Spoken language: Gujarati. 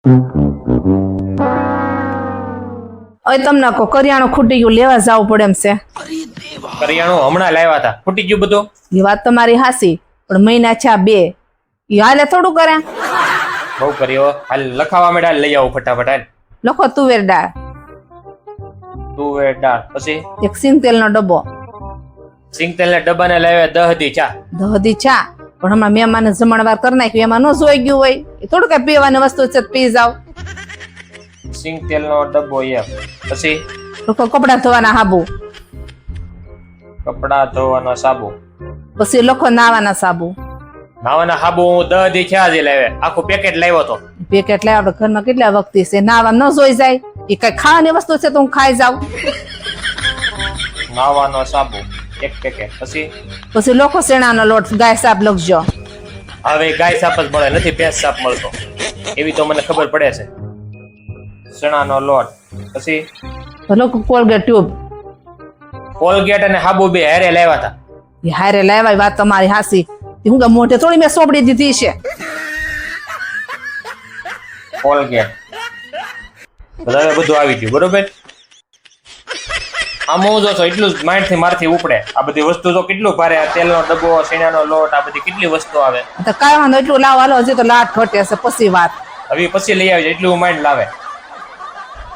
હવે તમને કો કરિયાણું ખૂટી ગયું લેવા જવું પડે એમ છે. કરિયાણું હમણાં લાવ્યા હતા, ફૂટી ગયું બધું. એ વાત તમારી હાસી, પણ મહિના છે 2 એ હાલે થોડું કરે. બહુ કર્યો, હાલ લખાવા માંડ્યા, લઈ આવો ફટાફટ. હાલ લખો તુવેર દાળ, તુવેર દાળ, પછી એક સિંગ તેલનો ડબ્બો, સિંગ તેલના ડબ્બાને લાવ્યા 10 દી ચા. દહદી ચા. પણ હમણાં મહેમાન જમણવાર કરી નાખ્યું, એમાં ન જોઈ ગયું હોય. એ થોડું કઈ પીવાની વસ્તુ છે પી જાવ. સિંગ તેલનો ડબ્બો એક, પછી લોકો કપડા ધોવાના સાબુ, કપડા ધોવાનો સાબુ, પછી લખો નાવાના સાબુ. નાવાના સાબુ હું 10 દી થયા જ લાવ્યા, આખું પેકેટ લાવ્યો તો. પેકેટ લાવ, આપણે ઘરમાં કેટલા વખતી છે નાવા ન જોઈ જાય. એ કઈ ખાવાની વસ્તુ છે તો હું ખાઈ જાઉં. નાવાનો સાબુ એક પેકેટ, પછી લોકો શેણાનો લોટ, ગાય સાપ લખજો. હવે ગાય સાપ જ મળે, નથી ભેંસ સાપ મળતો, એવી તો મને ખબર પડે છે. ચણાનો લોટ, પછી લોકો કોલગેટ ટ્યુબ, કોલગેટ અને સાબુ બે હારે લાવ્યા હતા. એ હારે લાવ્યા, વાત તમારી હાસી. હું કે મોઢે થોડી મેં સોપડી દીધી છે. કોલગેટ બધા બધું આવી ગયું, બરોબર. આમ હું જોશો એટલું જ માઇન્ડ થી મારથી ઉપડે. આ બધી વસ્તુ તો કેટલું ભારે, આ તેલનો ડબ્બો, શેણાનો લોટ, આ બધી કેટલી વસ્તુ આવે. તો કાંઈ વાંધો, એટલું લાવ હાલો, હજી તો લાટ ઘટે છે પછી વાત. હવે પછી લઈ આવી એટલું માઇન્ડ લાવે.